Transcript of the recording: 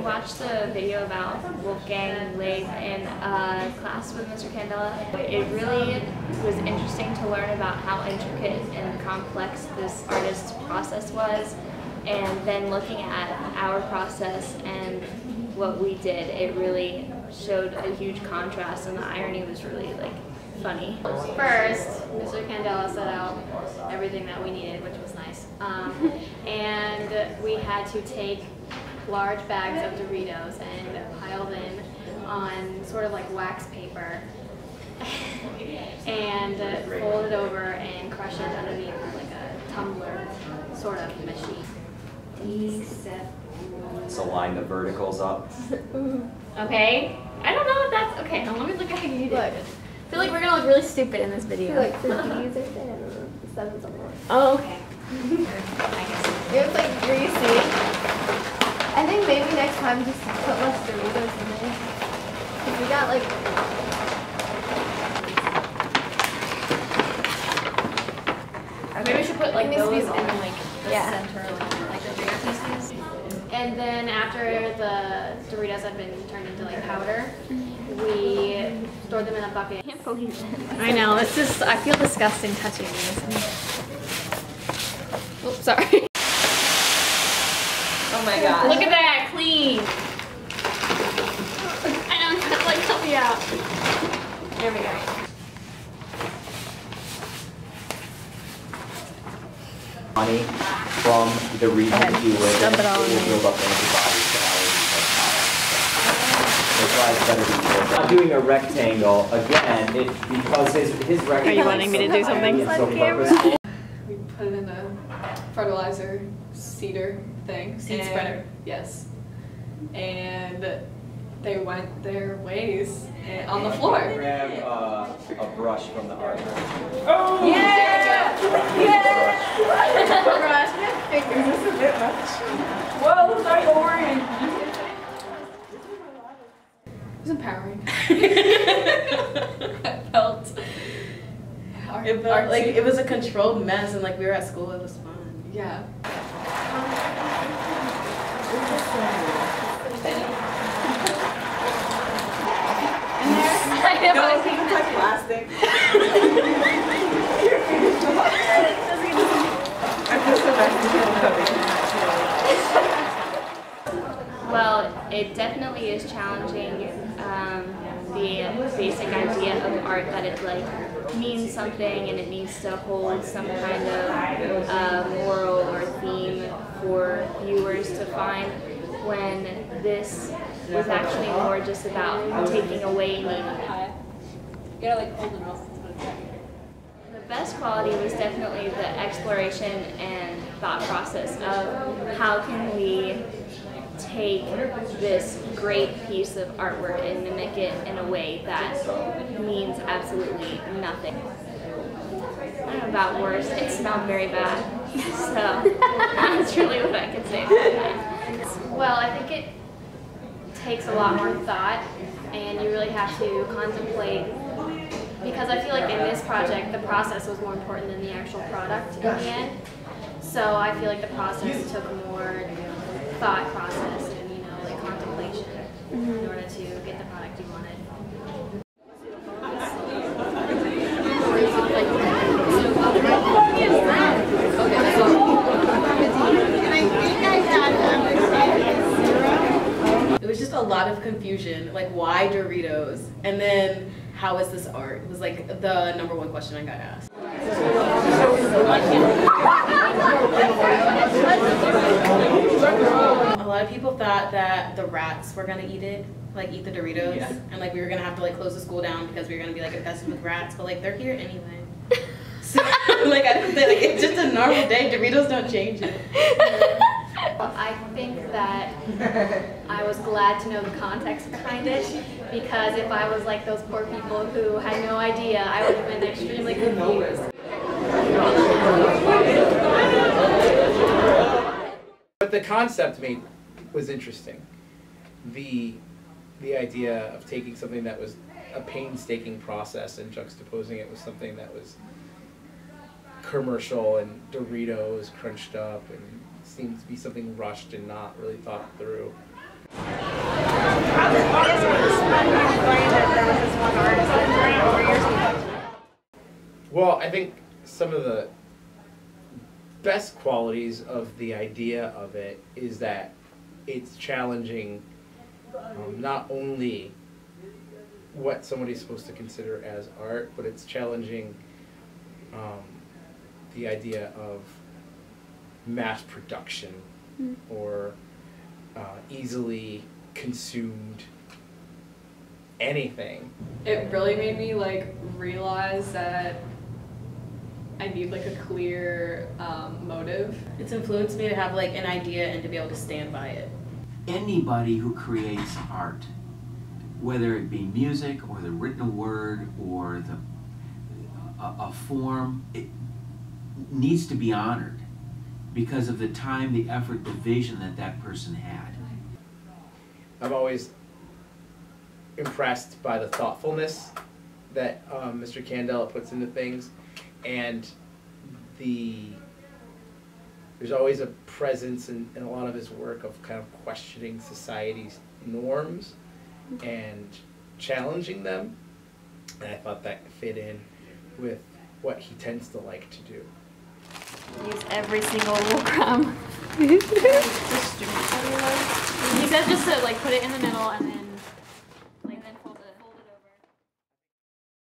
watched the video about Wolfgang Leib in class with Mr. Candela. It really was interesting to learn about how intricate and complex this artist's process was, and then looking at our process and what we did, it really showed a huge contrast, and the irony was really funny. First, Mr. Candela set out everything that we needed, which was nice. And we had to take large bags of Doritos and pile them on sort of like wax paper and fold it over and crush it underneath like a tumbler sort of machine. So line the verticals up. Okay. I don't know if that's okay. Now let me look at how you do it. I feel like we're gonna look really stupid in this video. Like the D's are thin and the sevens on the right. Oh, okay. It was like greasy. I think maybe next time just put less Doritos in there. Cause we got like. Maybe we should put like those in on. like the center, like the bigger pieces. And then after the Doritos had been turned into like powder, we stored them in a bucket. I can't believe it. I know, it's just, I feel disgusting touching these. Oops, sorry. Oh my god. Look at that, clean. I don't like, help me out. There we go. Money from the region you live in, it will build up antibodies to allergies. That's why it's better to be not doing a rectangle again. Because his rectangle. Are you wanting me to do something? We put it in a fertilizer seeder thing. Seed spreader. Yes. And they went their ways on the floor. Grab a brush from the art. Oh! Yeah! Yeah! Brush, we have fingers. This is a bit much. Whoa, it's so boring. It was empowering. It felt like it was a controlled mess, and like we were at school, it was fun. Yeah. No, people touch plastic. Well, it definitely is challenging the basic idea of art that it means something and it needs to hold some kind of moral or theme for viewers to find, when this was actually more just about taking away meaning. You gotta like hold it off. The best quality was definitely the exploration and thought process of how can we take this great piece of artwork and mimic it in a way that means absolutely nothing. I don't know about worse, it smelled very bad, so that's really what I can say about that. Well, I think it takes a lot more thought, and you really have to contemplate, because I feel like in this project the process was more important than the actual product in the end. So I feel like the process took more thought process and like contemplation in order to get the product you wanted. It was just a lot of confusion, like why Doritos, and then how is this art? It was like the #1 question I got asked. A lot of people thought that the rats were gonna eat it, like eat the Doritos, and like we were gonna have to like close the school down because we were gonna be like infested with rats, but like they're here anyway. So like I think that, like, it's just a normal day. Doritos don't change it. I think that I was glad to know the context behind it, because if I was like those poor people who had no idea, I would have been extremely confused. But the concept was interesting. The idea of taking something that was a painstaking process and juxtaposing it with something that was commercial and Doritos crunched up and seemed to be something rushed and not really thought through. I think some of the best qualities of the idea of it is that it's challenging not only what somebody's supposed to consider as art, but it's challenging the idea of mass production or easily consumed anything. It really made me like realize that I need like a clear motive. It's influenced me to have like an idea and to be able to stand by it. Anybody who creates art, whether it be music or the written word or a form, it needs to be honored because of the time, the effort, the vision that that person had. I'm always impressed by the thoughtfulness that Mr. Candela puts into things, and there's always a presence in a lot of his work of kind of questioning society's norms and challenging them, and I thought that fit in with what he tends to like to do. Use every single crumb. He said just to like put it in the middle and then